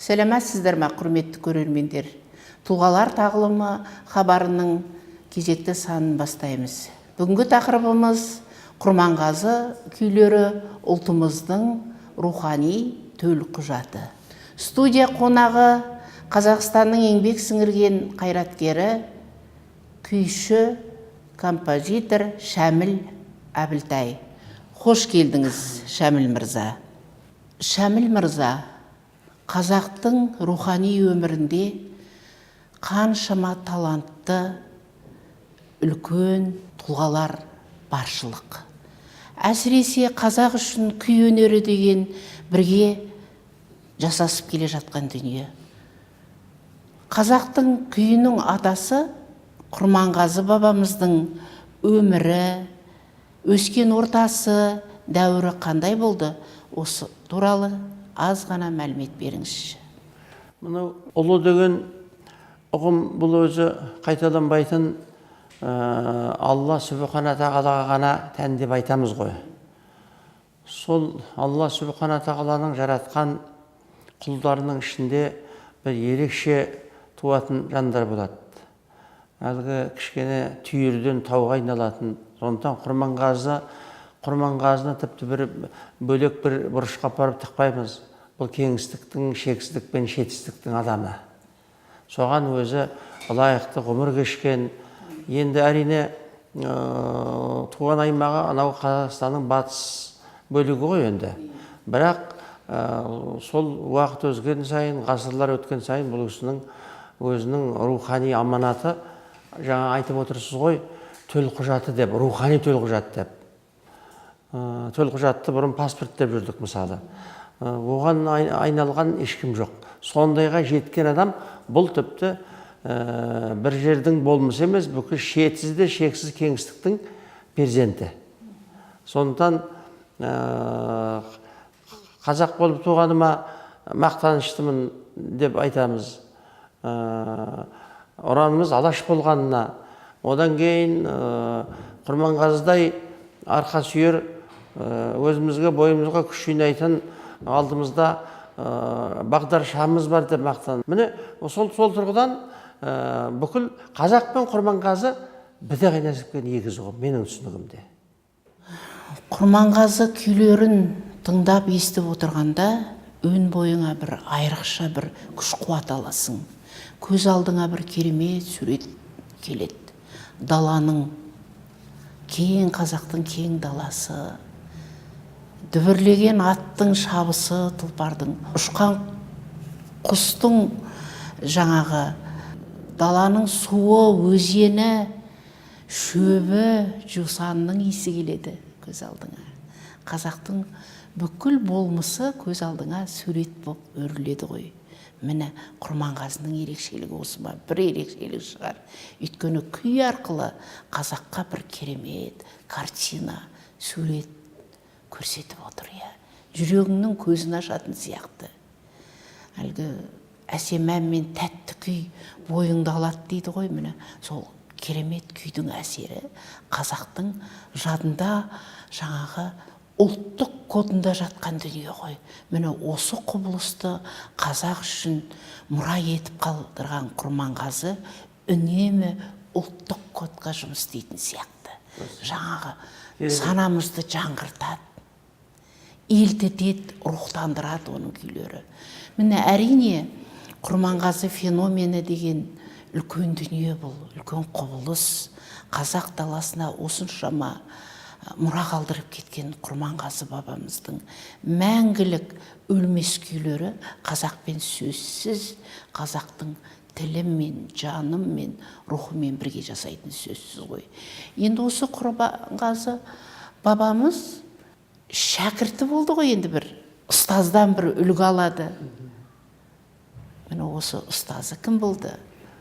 Сәлеметсіздер ме, құрметті көрермендер? Тұлғалар тағылымы хабарының кезекті санын бастаймыз. Бүгінгі тақырыбымыз Құрманғазы күйлері ұлтымыздың рухани төлқұжаты. Студия қонағы Қазақстанның еңбек сіңірген қайраткері, күйші, композитор Шәміл Әбілтай. Хош келдіңіз, Шәміл мырза. Шәміл мырза, қазақтың рухани өмірінде қаншама талантты үлкен тұлғалар баршылық. Әсіресе қазақ үшін күй өнері деген бірге жасасып келе жатқан дүние. Қазақтың күйінің атасы Құрманғазы бабамыздың өмірі, өскен ортасы, дәуірі қандай болды? Осы туралы аз ғана мәлімет беріңізші. Мұны ұлы деген ұғым бұл өзі қайталанбайтын Алла Сүбхана Тағалаға ғана тән деп айтамыз ғой. Сол Алла Сүбхана Тағаланың жаратқан құлдарының ішінде бір ерекше туатын жандар болады. Әлгі кішкене түйірден тауға айналатын. Сондықтан Құрманғазыны тіпті бір бөлек бір бұрышқа апарып тықпаймыз. Бұл кеңістіктің, шексіздік пен шетістіктің адамы. Соған өзі лайықты ғұмыр кешкен. Енді әрине туған аймағы анау Қазақстанның батыс бөлігі ғой енді. Бірақ сол уақыт өзген сайын, ғасырлар өткен сайын бұл өзінің рухани аманаты, жаңа айтып отырсыз ғой, төлқұжаты деп, рухани төлқұжат деп. Төлқұжатты бұрын паспорт деп жүрдік мысалы. Оған айналған ешкім жоқ. Сондайға жеткен адам бұл тіпті бір жердің болмысы емес, бүкіл шетсіз де шексіз кеңістіктің перзенті. Сондықтан қазақ болып туғаныма мақтаныштымын деп айтамыз. Ұранымыз Алаш болғанына, одан кейін Құрманғазыдай арқа сүйер, өзімізге, бойымызға күш жинайтын алдымызда бағдаршамыз бар деп мақтан. Міне сол тұрғыдан бүкіл қазақ пен Құрманғазы біте қайнасып кеткен егіз ұғым, менің түсінігімде. Құрманғазы күйлерін тыңдап естіп отырғанда өн бойыңа бір айрықша бір күш қуат аласың. Көз алдыңа бір керемет сурет келеді. Даланың, кең қазақтың кең даласы, дүбірлеген аттың шабысы, тұлпардың, ұшқан құстың жаңағы, даланың суы, өзені, шөбі, жусанның иісі келеді көз алдыңа. Қазақтың бүкіл болмысы көз алдыңа сурет болып өріледі ғой. Міне Құрманғазының ерекшелігі осы ма? Бір ерекшелік шығар. Өйткені күй арқылы қазаққа бір керемет картина, сурет көрсетіп отыр. Жүрегіңнің көзін ашатын сияқты. Әлгі әсемән мен тәтті күй бойыңды алады дейді ғой. Міне сол керемет күйдің әсері қазақтың жадында жаңағы ұлттық кодында жатқан дүние ғой. Міне осы құбылысты қазақ үшін мұра етіп қалдырған Құрманғазы үнемі ұлттық кодқа жұмыс істейтін сияқты. Жаңағы санамызды жаңғыртады, елтітеді, рухтандырады оның күйлері. Міне әрине Құрманғазы феномені деген үлкен дүние бұл, үлкен құбылыс. Қазақ даласына осыншама мұра қалдырып кеткен Құрманғазы бабамыздың мәңгілік өлмес күйлері қазақпен сөзсіз, қазақтың тілімен, жанымен, рухымен бірге жасайтын сөзсіз ғой. Енді осы Құрманғазы бабамыз шәкірті болды ғой, енді бір ұстаздан бір үлгі алады. Міне осы ұстазы кім болды?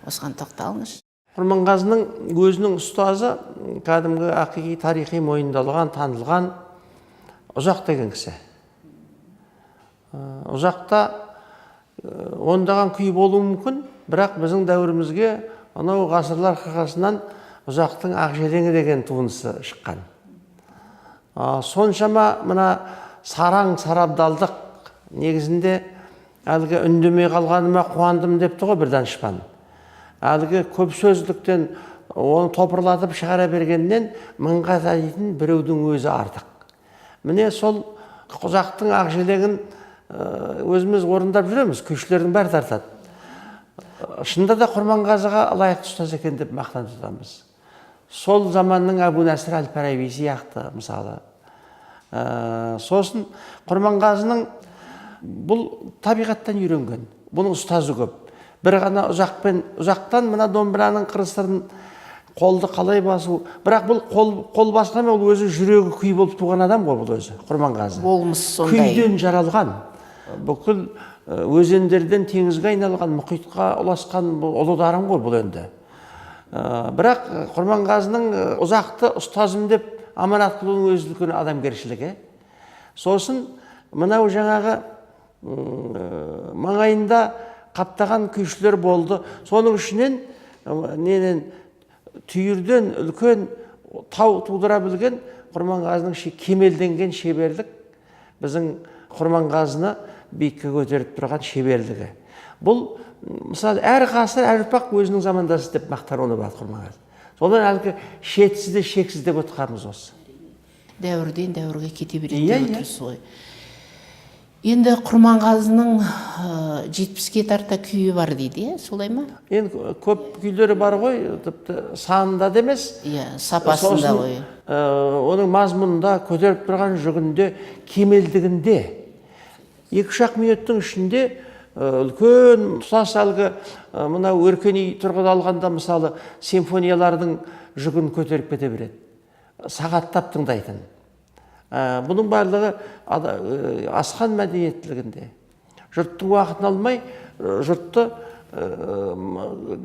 Осыған тоқталыңыз. Құрманғазының өзінің ұстазы кәдімгі ақиқи тарихи мойындалған, танылған Ұзақ деген кісі. Ұзақта ондаған күй болуы мүмкін, бірақ біздің дәуірімізге анау ғасырлар қағасынан Ұзақтың Ақжелеңі деген туындысы шыққан. Соншама мына сараң сарабдалдық негізінде әлгі үндемей қалғаныма қуандым депті ғой бір данышпан. Әлгі көп сөздіктен оны топырлатып шығара бергеннен мыңға татитын біреудің өзі артық. Міне сол Құзақтың Ақжелегін өзіміз орындап жүреміз, күйшілердің бәрі тартады. Шынында да Құрманғазыға лайықты ұстаз екен деп мақтан тұтамыз. Сол заманның Әбу Насыр әл-Фараби сияқты мысалы. Сосын Құрманғазының бұл табиғаттан үйренген, бұның ұстазы көп. Бір ғана ұзақтан мына домбыраның қыр-сырын қолды қалай басу, бірақ бұл қол басқан ол өзі жүрегі күй болып туған адам ғой, бұл өзі Құрманғазы. Болмыс сондай. Күйден жаралған, бүкіл өзендерден теңізге айналған, мұхитқа ұласқан ұлы дарын ғой бұл енді. Бірақ Құрманғазының ұзақты ұстазым деп аманат қылуының өзі үлкен адамгершілігі. Сосын мынау жаңағы маңайында қаптаған күйшілер болды. Соның ішінен түйірден үлкен тау тудыра білген Құрманғазының кемелденген шеберлік біздің Құрманғазыны биікке көтеріп тұрған шеберлігі. Бұл мысалы әр ғасыр, әр ұрпақ өзінің замандасы деп мақтар оны бар Құрманғазы. Содан әлгі шетсізде, шексізде отырғанымыз осы. Дәуірден дәуірге кете береді деп отырсыз ғой. Енді Құрманғазының 70-ке тарта күйі бар дейді, солай ма? Енді көп күйлері бар ғой, санында демес. Сапасында ғой. Оның мазмұнында, көтеріп тұрған жүгінде, кемелдігінде. 2-3 минуттың ішінде үлкен тұтас әлгі мына өркени тұрғыда алғанда мысалы симфониялардың жүгін көтеріп кете береді. Сағаттап тыңдайтын. Бұның барлығы асқан мәдениеттілігінде. Жұрттың уақытын алмай, жұртты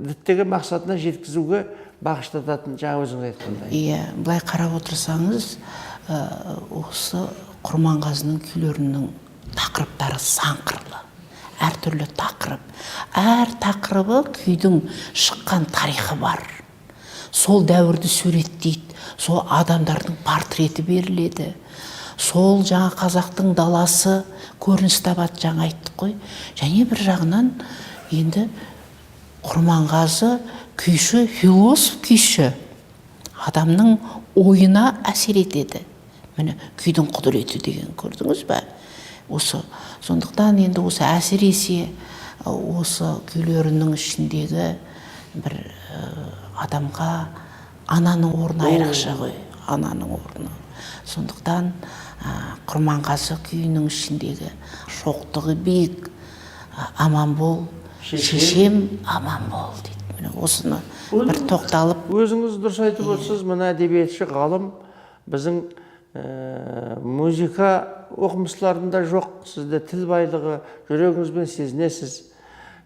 діттеген мақсатына жеткізуге бағыштататын жаңа өзіңіз айтқандай. Былай қарап отырсаңыз, осы Құрманғазының күйлерінің тақырыптары сан қырлы. Әртүрлі тақырып. Әр тақырыбы күйдің шыққан тарихы бар. Сол дәуірді суреттейді, сол адамдардың портреті беріледі. Сол жаңа қазақтың даласы көрініс табады, жаңа айттық қой. Және бір жағынан енді Құрманғазы күйші, философ күйші. Адамның ойына әсер етеді. Міне күйдің құдіреті деген көрдіңіз бе? Сондықтан енді осы әсіресе осы күйлерінің ішіндегі бір адамға ананың орны айрықша ғой, ананың орны. Сондықтан Құрманғазы күйінің ішіндегі шоқтығы биік, аман бол, шешем аман бол дейді. Міне осыны бір тоқталып. Өзіңіз дұрыс айтып отырсыз, мына әдебиетші ғалым біздің музыка оқымыстыларында жоқ. Сізде тіл байлығы, жүрегіңізбен сезінесіз.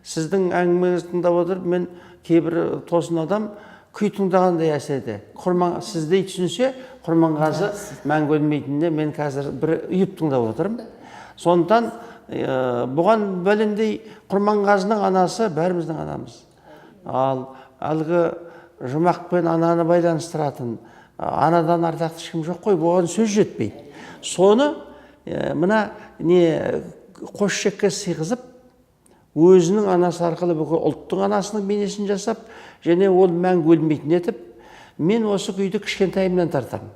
Сіздің әңгімеңізді тыңдап отырып, мен кейбір тосын адам күй тыңдағандай әсерде. Сізді түсінсе, Құрманғазы мәңгі өлмейтініне мен қазір бір үйіп тыңдап отырмын. Сондықтан бұған бәлендей Құрманғазының анасы бәріміздің анамыз. Ал әлгі жұмақпен ананы байланыстыратын анадан артық ешкім жоқ қой, бұған сөз жетпейді. Соны мына қос шекке сыйғызып, өзінің анасы арқылы бүкіл ұлттың анасының бейнесін жасап, және ол мәңгі өлмейтін етіп, мен осы күйді кішкентайымнан тартамын.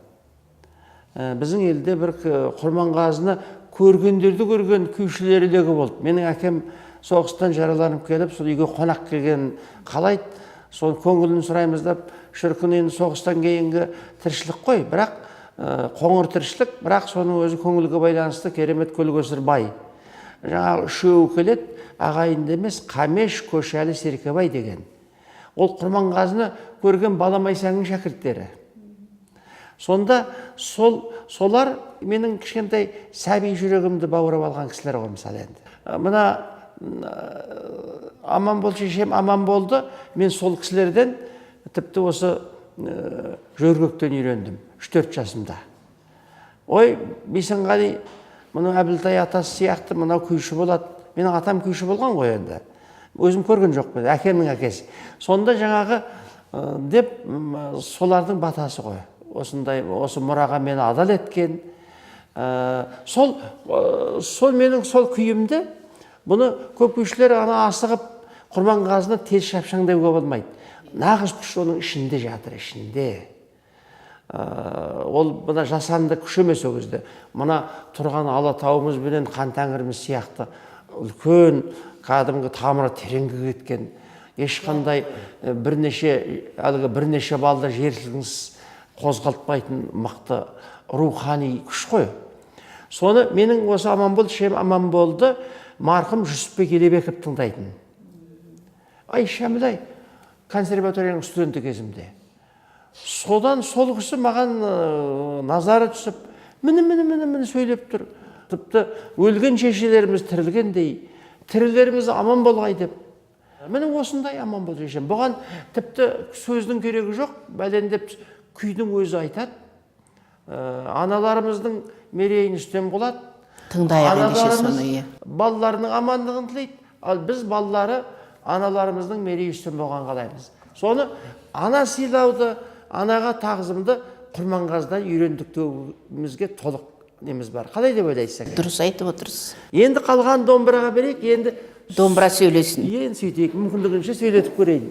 Біздің елде бір Құрманғазыны көргендерді көрген күйшілері де болды. Менің әкем соғыстан жараланып келіп, сол үйге қонақ келген қалайды, сол көңілін сұраймыз деп, шіркін енді соғыстан кейінгі тіршілік қой, бірақ қоңыр тіршілік, бірақ соның өзі көңілге байланысты керемет көлгөсір бай. Жаңағы үшеуі келеді, ағайынды емес, Қамеш, Көшәлі, Серкебай деген. Ол Құрманғазыны көрген Баламайсаңның шәкірттері. Сонда солар менің кішкентай сәби жүрегімді баурап алған кісілер ғой, мысалы енді. Мына аман бол шешем аман болды, мен сол кісілерден тіпті осы жөргектен үйрендім 3-4 жасымда. Ой, Бейсенғали, мұның Әбілтай атасы сияқты мынау күйші болады. Менің атам күйші болған ғой енді. Өзім көрген жоқпын, әкемнің әкесі. Сонда жаңағы деп солардың батасы ғой. Осы мұраға мені адал еткен. Сол менің сол күйімді Бұны көпкүйшілер ана асығып Құрманғазыны тез шапшаңдауға болмайды. Нағыз күш оның ішінде жатыр, ішінде. Ол мына жасанды күш емес ол кезде. Мына тұрған Алатауымыз бенен Хан Тәңіріміз сияқты үлкен кәдімгі тамыры тереңге кеткен, ешқандай бірнеше балда жер сілкінісіз қозғалтпайтын мықты рухани күш қой. Соны менің осы Аманбол шем аман болды, марқұм Жүсіпбек Елебеков тыңдайтын. Ай Шәміл-ай, консерваторияның студенті кезімде. Содан сол кісі маған назары түсіп, міне сөйлеп тұр. Тіпті өлген шешелеріміз тірілгендей, тірілеріміз аман болғай деп. Міне осындай аман бол шешем. Бұған тіпті сөздің керегі жоқ, бәлендеп күйдің өзі айтады. Аналарымыздың мерейін үстем болады. Тыңдайық ендеше соны. Балаларының амандығын тілейді. Ал біз балалары аналарымыздың мерейі үстем болған қалаймыз. Соны ана сыйлауды, анаға тағзымды Құрманғазыдан үйрендіктігімізге толық неміз бар. Қалай деп ойлайсың? Дұрыс айтып отырсыз. Енді қалған домбыраға берейік, енді Домбыра сөйлесін. Енді сөйтейік, мүмкіндігінше сөйлетіп көрейін.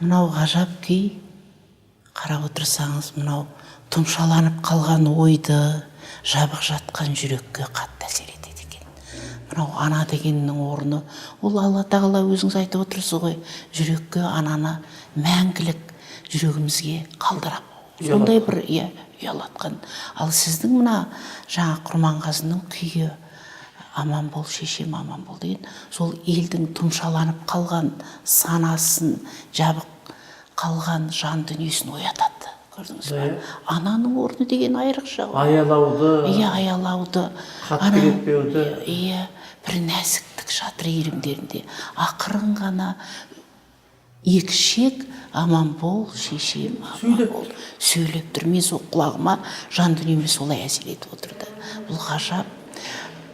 Мынау ғажап күй, қарап отырсаңыз, мынау тұмшаланып қалған ойды, жабық жатқан жүрекке қатты әсер етеді екен. мынау ана дегеннің орны, ол алла тағала өзіңіз айтып отырсыз ғой, жүрекке ананы мәңгілік жүрегімізге қалдырап, сондай бір ұялатқан. Ал сіздің мына жаңа Құрманғазының күйі аман бол шешем аман бол деген, сол елдің тұмшаланып қалған санасын жабық қалған жан дүниесін оятады. Көрдіңіз ба? Ананың орны деген айрықша ғой. Аялауды, аялауды, қатты кетпеуді. Бір нәзіктік жатыр иірімдерінде. Ақырын ғана екі шек аман бол шешем аман бол сөйлеп тұр. Мен сол құлағыма жан дүниеме солай әсер етіп отырды. Бұл ғажап.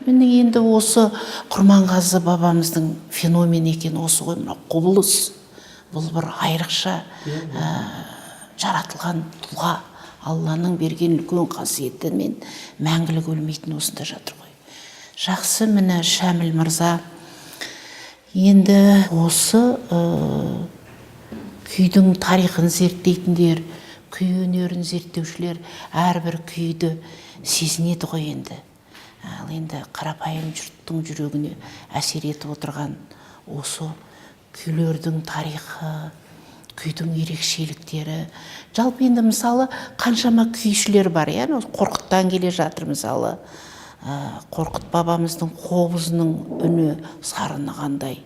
Міне енді осы Құрманғазы бабамыздың феномен екен осы ғой, мына құбылыс. Бұл бір айрықша жаратылған тұлға, Алланың берген үлкен қасиеті мен мәңгілік өлмейтін осында жатыр ғой. Жақсы, міне Шәміл мырза, енді осы күйдің тарихын зерттейтіндер, күй өнерін зерттеушілер әрбір күйді сезінеді ғой енді. Ал енді қарапайым жұрттың жүрегіне әсер етіп отырған осы күйлердің тарихы, күйдің ерекшеліктері. Жалпы енді мысалы қаншама күйшілер бар, Қорқыттан келе жатыр мысалы. Қорқыт бабамыздың қобызының үні сарыны қандай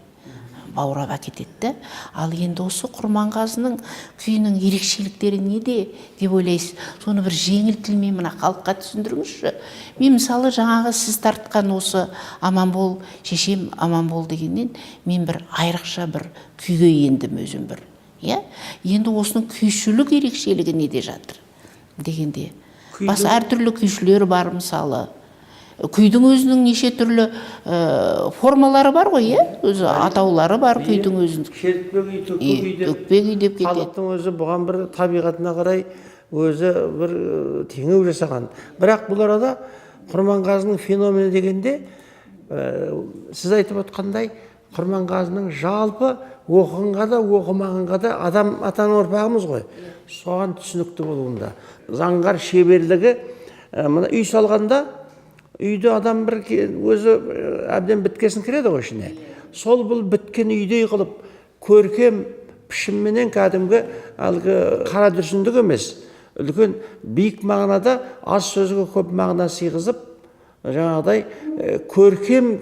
баурап әкетеді. Ал енді осы Құрманғазының күйінің ерекшеліктері неде деп ойлайсыз? Соны бір жеңіл тілмен мына халыққа түсіндіріңізші. Мен мысалы жаңағы сіз тартқан осы аман бол шешем аман бол дегеннен мен бір айрықша бір күйге ендім өзім бір. Енді осының күйшілік ерекшелігі неде жатыр дегенде. Бас әртүрлі күйшілер бар мысалы. Күйдің өзінің неше түрлі формалары бар ғой, өзі атаулары бар күйдің өзінің. Көкпе күй деп кетеді. Халықтың өзі бұған бір табиғатына қарай өзі бір теңеу жасаған. Бірақ бұл арада Құрманғазының феномені дегенде, сіз айтып отқандай, Құрманғазының жалпы оқығанға да оқымағанға да адам атаның ұрпағымыз ғой. Соған түсінікті болуында. Заңғар шеберлігі, мына үй салғанда үйде адам бір өзі әбден біткесін кіреді ғой ішіне. Сол бұл біткен үйдей қылып, көркем пішімменен кәдімгі әлгі қара дүрсіндік емес, үлкен биік мағынада аз сөзге көп мағына сыйғызып, жаңағыдай көркем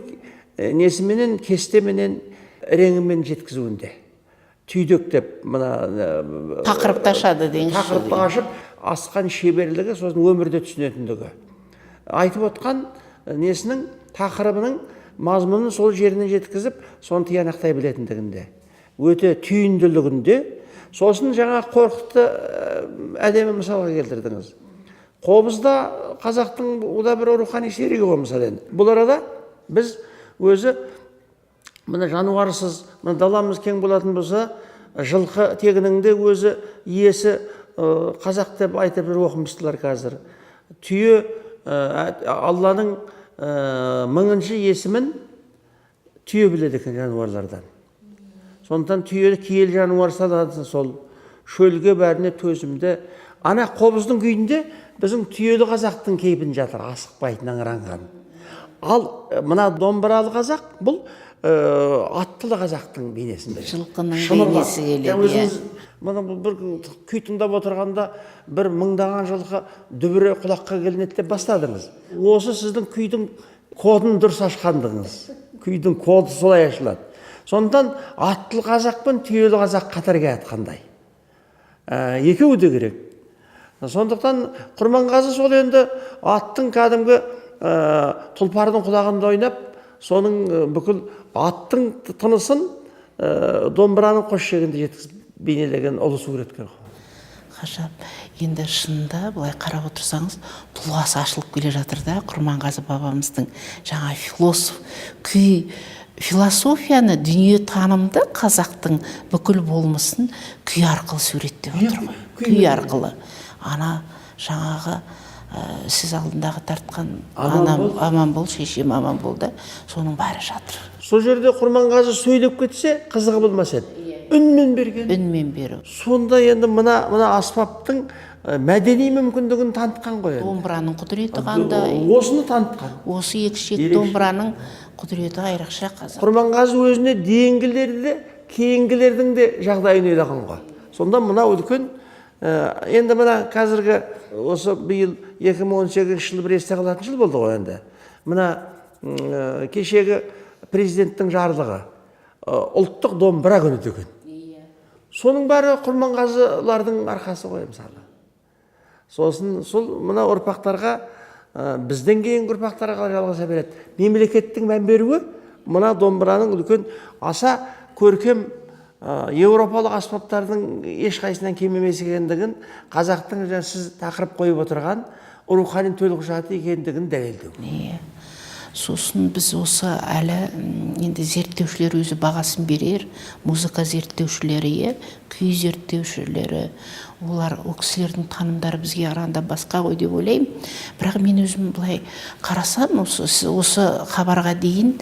несіменен, кестеменен, реңімен жеткізуінде. Түйдектеп, мына тақырыпты ашады дейінші. Тақырыпты ашып, асқан шеберлігі, сосын өмірде түсінетіндігі. Айтып отқан несінің, тақырыбының мазмұнын сол жеріне жеткізіп, соны тиянақтай білетіндігінде. Өте түйінділігінде. Сосын жаңа Қорқытты әдемі мысалға келтірдіңіз. Қобызда қазақтың ода бір рухани серігі ғой мысалы. Бұл арада біз өзі мына жануарсыз, мына даламыз кең болатын болса, жылқы тегініңде өзі иесі қазақ деп айтып бір оқымыстылар қазір. Түйе Алланың мыңыншы есімін түйе біледі екен жануарлардан. Сондықтан түйе киелі жануар саналады, сол шөлге бәріне төзімді. Ана қобыздың күйінде біздің түйелі қазақтың кейпін жатыр, асықпайтын аңыранған. Ал мына домбыралы қазақ бұл аттылы қазақтың бейнесінде. Жылқының бейнесі келеді. Мұны бір күй тыңдап отырғанда бір мыңдаған жылқы дүбіре құлаққа келінеді деп бастадыңыз. Осы сіздің күйдің кодын дұрыс ашқандығыңыз. Күйдің коды солай ашылады. Сондықтан аттылы қазақ пен түйелі қазақ қатарға атқандай. Екеуі де керек. Сондықтан Құрманғазы сол енді аттың кәдімгі тұлпардың құлағында ойнап, соның бүкіл аттың тынысын домбыраның қос шегінде жеткізіп бейнелеген ұлы суреткер. Ғажап. Енді шынында былай қарап отырсаңыз, тұлғасы ашылып келе жатыр да, Құрманғазы бабамыздың жаңа философ, күй, философияны, дүние танымды қазақтың бүкіл болмысын күй арқылы суреттеп отыр ғой. Күй арқылы. Ана жаңағы сіз алдындағы тартқан аман бол, шешем аман бол да, соның бәрі жатыр. Сол жерде Құрманғазы сөйлеп кетсе, қызығы болмас еді. Үнмен берген. Үнмен беру. Сонда енді мына аспаптың мәдени мүмкіндігін танытқан ғой енді. Домбыраның құдіреті қандай. Осыны танытқан. Осы екі шек домбыраның құдіреті айрықша қазақ. Құрманғазы өзіне дейінгілерді де, кейінгілердің де жағдайын ойлаған ғой. Сонда мына үлкен, енді мына қазіргі осы биыл 2018 жылы бір есте қалатын жыл болды ғой енді. Мына кешегі президенттің жарлығы ұлттық домбыра күні деген. Соның бәрі Құрманғазылардың арқасы ғой мысалы. Сосын сол мына ұрпақтарға, бізден кейінгі ұрпақтарға жалғаса береді. Мемлекеттің мән беруі мына домбыраның үлкен аса көркем еуропалық аспаптардың ешқайсынан кем емес екендігін, қазақтың сіз тақырып қойып отырған рухани төлқұжаты екендігін дәлелдеу. Сосын біз осы әлі енді зерттеушілер өзі бағасын берер, музыка зерттеушілері, күй зерттеушілері, олар о кісілердің танымдары бізге аранда басқа ғой деп ойлаймын. Бірақ мен өзім былай қарасам, осы хабарға дейін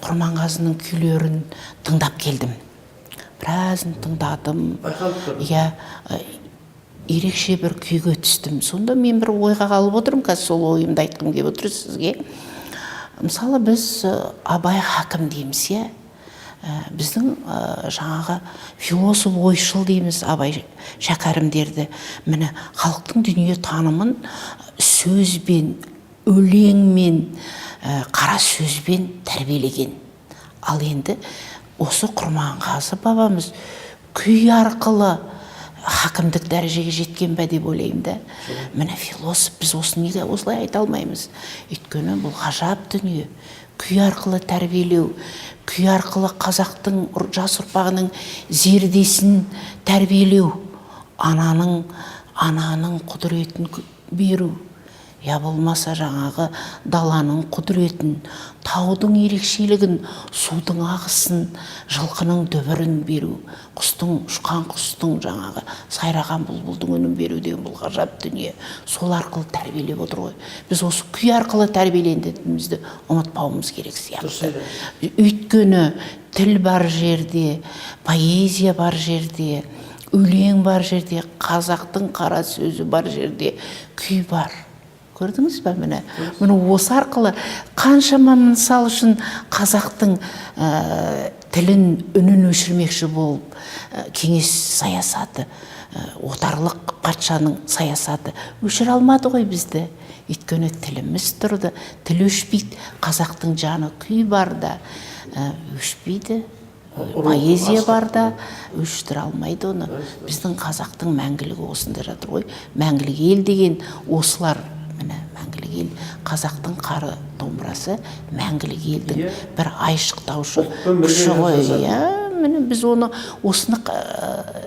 Құрманғазының күйлерін тыңдап келдім. Біразын тыңдадым. Ерекше бір күйге түстім. Сонда мен бір ойға қалып отырмын, қазір сол ойымды айтқым келіп отыр сізге. Мысалы біз Абай хакім дейміз, біздің жаңағы философ ойшыл дейміз Абай шәкәрімдерді. Міне халықтың дүние танымын сөзбен, өлеңмен, қара сөзбен тәрбиелеген. Ал енді осы Құрманғазы бабамыз күй арқылы хакімдік дәрежеге жеткен бе деп ойлаймын да. Міне философ, біз осыны неге осылай айта алмаймыз? Өйткені бұл ғажап дүние. Күй арқылы тәрбиелеу, күй арқылы қазақтың жас ұрпағының зердесін тәрбиелеу, ананың құдіретін беру. Я болмаса жаңағы даланың құдіретін, таудың ерекшелігін, судың ағысын, жылқының дүбірін беру, ұшқан құстың жаңағы сайраған бұлбұлдың үнін беру деген бұл ғажап дүние. Сол арқылы тәрбиелеп отыр ғой. Біз осы күй арқылы тәрбиелендігімізді ұмытпауымыз керек сияқты. Өйткені тіл бар жерде, поэзия бар жерде, өлең бар жерде, қазақтың қара сөзі бар жерде күй бар. Көрдіңіз бе міне? Осы арқылы қаншама мысал үшін қазақтың тілін, үнін өшірмекші болып, кеңес саясаты, отарлық патшаның саясаты өшіре алмады ғой бізді. Өйткені тіліміз тұрды, тіл өшпейді, қазақтың жаны күй бар да өшпейді. Поэзия бар да өшіре алмайды оны. Біздің қазақтың мәңгілігі осында жатыр ғой. Мәңгілік ел деген осылар. Міне мәңгілік ел, қазақтың қары домбырасы мәңгілік елдің бір айшықтаушы күші ғой. Міне біз осыны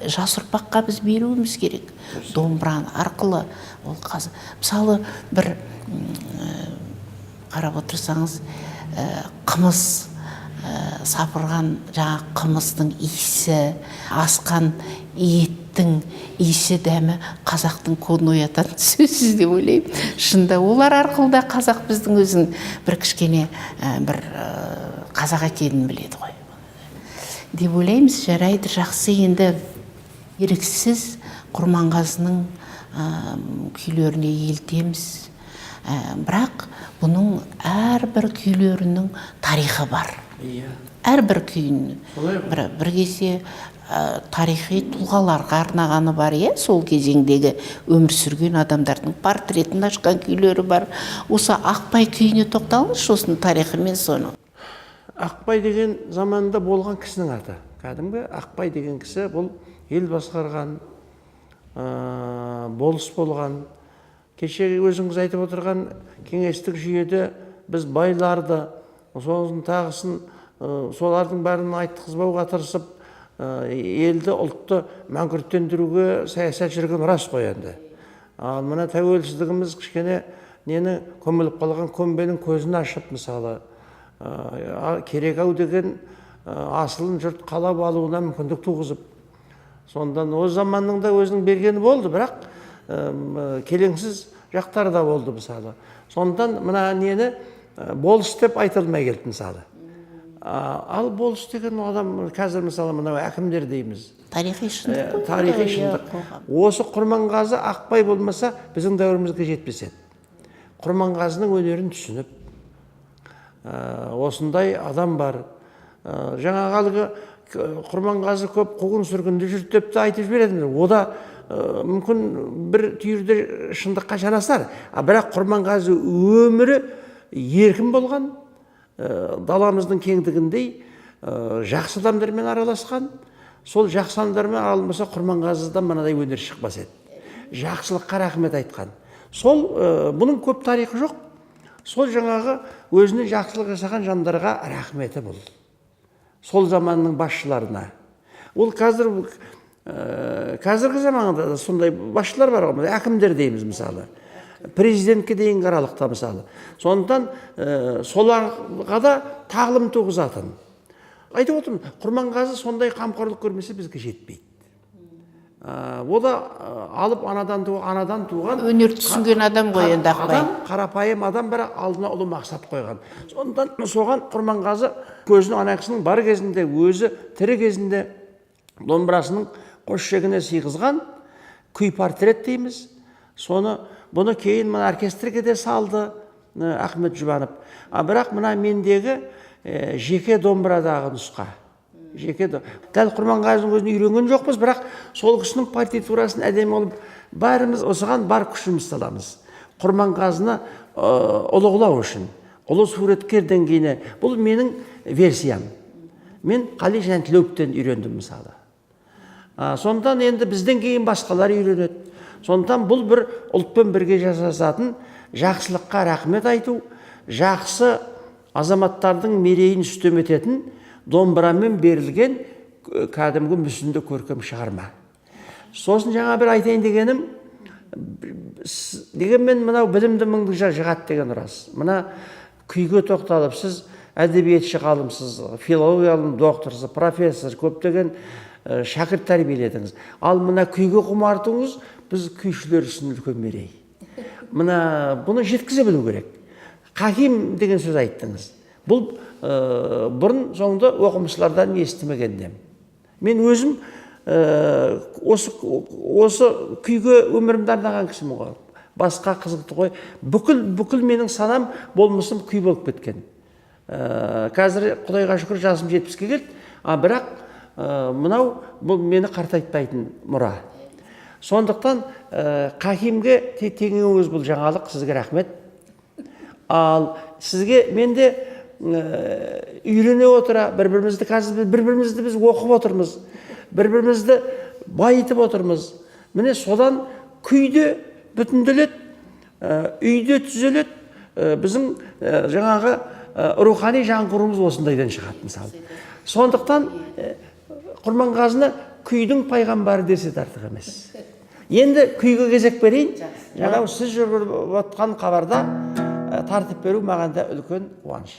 жас ұрпаққа біз беруіміз керек. Домбыраны арқылы ол мысалы бір қарап отырсаңыз, қымыз сапырған жаңа қымыздың иісі, асқан еттің иісі дәмі қазақтың кодын оятатын сөзсіз деп ойлаймын. Шында олар арқылы да қазақ біздің өзін бір кішкене бір қазақ екенін біледі ғой. Деп ойлаймыз, жарайды, жақсы, енді еріксіз Құрманғазының күйлеріне елтеміз. Бірақ бұның әрбір күйлерінің тарихы бар. Әрбір күйін бір кезде тарихи тұлғаларға арнағаны бар, сол кезеңдегі өмір сүрген адамдардың портретін ашқан күйлері бар. Осы Ақпай күйіне тоқталыңызшы, осының тарихы мен соны. Ақпай деген заманда болған кісінің аты. Кәдімгі Ақпай деген кісі бұл ел басқарған, болыс болған. Кеше өзіңіз айтып отырған кеңестік жүйеде біз байларды, сосын тағысын солардың бәрін айтқызбауға тырысып, елді, ұлтты мәңгүрттендіруге саясат жүрген рас қой енді. Ал мына тәуелсіздігіміз кішкене нені көміліп қалған көмбенің көзін ашып, мысалы, керек-ау деген асылын жұрт қалап алуына мүмкіндік туғызып. Сондан о заманның да өзінің бергені болды, бірақ келеңсіз жақтары да болды, мысалы. Сондан мына нені болыс деп айтылмай келді, мысалы. Ал болыс деген адам қазір мысалы мынау әкімдер дейміз. Тарихи шындық қой. Тарихи шындық. Осы Құрманғазы Ақбай болмаса біздің дәуірімізге жетпес еді. Құрманғазының өнерін түсініп, осындай адам бар. Жаңағы әлгі Құрманғазы көп қуғын сүргінде жүрді деп те айтып жібереді. Ода мүмкін бір түйірде шындыққа жанасар. Бірақ Құрманғазы өмірі еркін болған, даламыздың кеңдігіндей жақсы адамдармен араласқан. Сол жақсы адамдармен араласпаса Құрманғазыдан мынадай өнер шықпас еді. Жақсылыққа рахмет айтқан. Сол бұның көп тарихы жоқ. Сол жаңағы өзіне жақсылық жасаған жандарға рахметі бұл. Сол заманның басшыларына. Ол қазіргі заманда да сондай басшылар бар ғой, әкімдер дейміз мысалы. Президентке дейінгі аралықта мысалы. Сондықтан соларға да тағлым туғызатын. Айтып отырмын, Құрманғазы сондай қамқорлық көрмесе бізге жетпейді. О да алып анадан туған Өнер түсінген адам ғой енді Ақбай. Қарапайым адам, бірақ алдына ұлы мақсат қойған. Сондықтан соған Құрманғазы көзінің ана кісінің бар кезінде, өзі тірі кезінде домбырасының қос шегіне сыйғызған күй портрет дейміз. Бұны кейін мына оркестрге де салды Ахмет Жұбанов. Бірақ мына мендегі жеке домбырадағы нұсқа. Дәл Құрманғазының өзін үйренген жоқпыз, бірақ сол кісінің партитурасын әдемі олып, бәріміз осыған бар күшіміз саламыз. Құрманғазыны ұлығылау үшін, ұлы суреткер деңгейіне. Бұл менің версиям. Мен Қали Жантілеуовтен үйрендім мысалы. Сондықтан енді бізден кейін басқалар үйренеді. Сондықтан бұл бір ұлтпен бірге жасасатын жақсылыққа рахмет айту, жақсы азаматтардың мерейін үстем ететін домбырамен берілген кәдімгі мүсінді көркем шығарма. Сосын жаңа бір айтайын дегенім, дегенмен мынау білімді мыңды жығады деген рас. Мына күйге тоқталып, сіз әдебиетші ғалымсыз, филология ғалым докторсыз, профессор, көптеген шәкірт тәрбиеледіңіз. Ал мына күйге құмартуыңыз біз күйшілер үшін үлкен мерей. Бұны жеткізе білу керек. Хаким деген сөз айттыңыз. Бұл бұрын соңды оқымыстылардан естімегеннен. Мен өзім осы күйге өмірімді арнаған кісімін ғой. Басқа қызықты ғой. Бүкіл менің санам болмысым күй болып кеткен. Қазір Құдайға шүкір жасым 70-ке келді. Бірақ бұл мені қартайтпайтын мұра. Сондықтан Хакимге теңеуіңіз бұл жаңалық, сізге рахмет. Ал сізге менде үйрене отыра, бір-бірімізді біз оқып отырмыз, бір-бірімізді байытып отырмыз. Міне содан күйде бүтінделет, үйде түзелет, біздің жаңағы рухани жаңғыруымыз осындайдан шығады мысалы. Сондықтан Құрманғазыны күйдің пайғамбары десе артық емес. Енді күйге кезек берейін. Жаңағы сіз жүріп отқан хабарда тартып беру маған да үлкен қуаныш.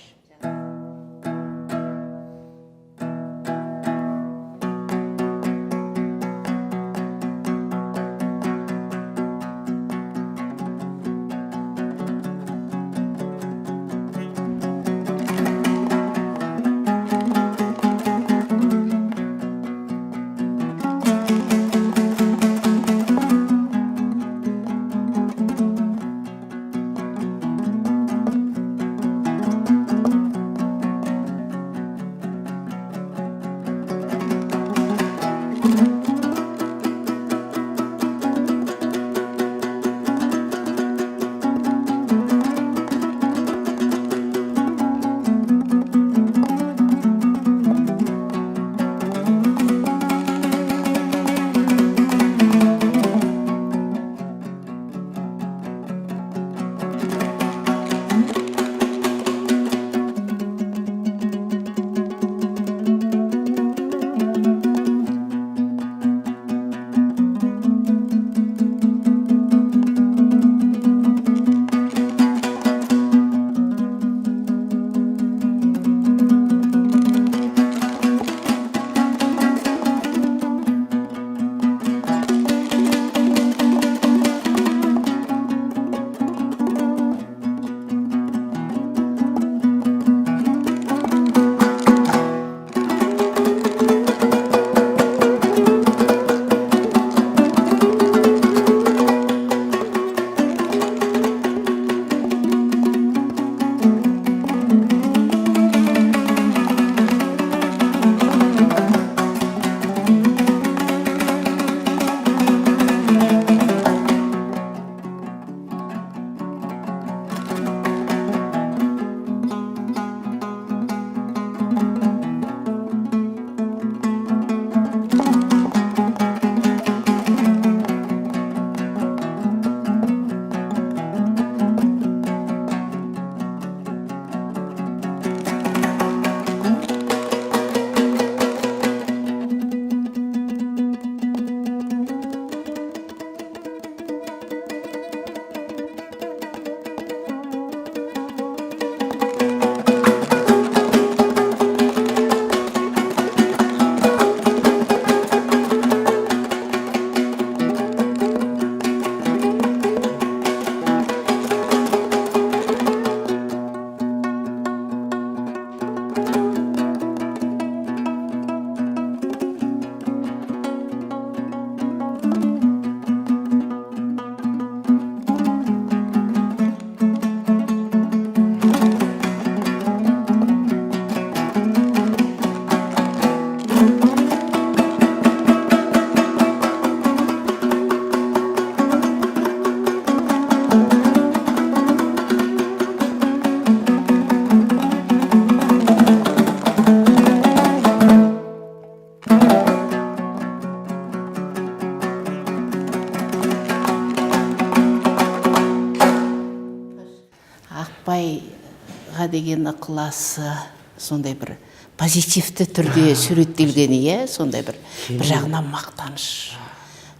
деген ықыласы сондай бір позитивті түрде суреттелген, иә, сондай бір жағынан мақтаныш.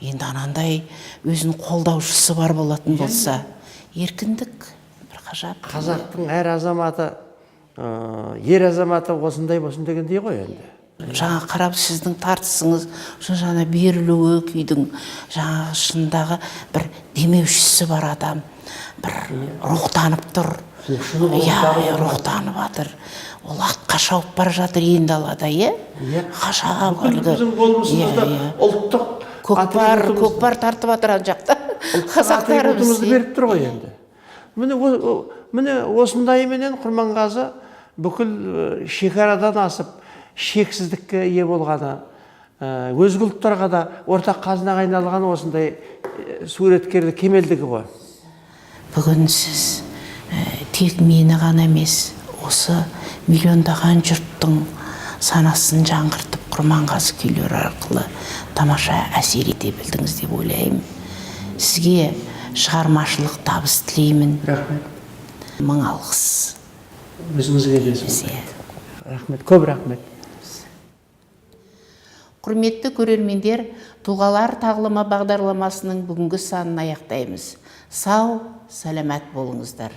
Енді анандай өзінің қолдаушысы бар болатын болса, еркіндік бір ғажап. Қазақтың әр азаматы, ер азаматы осындай болсын дегендей ғой енді. Жаңа қарап сіздің тартысыңыз, жаңа берілуі күйдің жаңа шындағы бір демеушісі бар адам, бір рухтанып тұр. Рухтанып жатыр. Ол атқа шауып бара жатыр енді алада, иә? Ғажап әлгі. Біздің болмысымызда ұлттық көкпар тартып жатыр ана жақта. Қазақтарымыз беріп тұр ғой енді. Міне осындайменен Құрманғазы бүкіл шекарадан асып, шексіздікке ие болғаны, өзге ұлттарға да ортақ қазынаға айналған осындай суреткерлік кемелдігі ғой. Бүгін сіз тек мені ғана емес, осы миллиондаған жұрттың санасын жаңғыртып Құрманғазы күйлері арқылы тамаша әсер ете білдіңіз деп ойлаймын. Сізге шығармашылық табыс тілеймін. Рахмет. Мың алғыс. Өзіңізге де. Рахмет, көп рахмет. Құрметті көрермендер, Тұлғалар тағылымы бағдарламасының бүгінгі санын аяқтаймыз. Сау, саламат болыңыздар.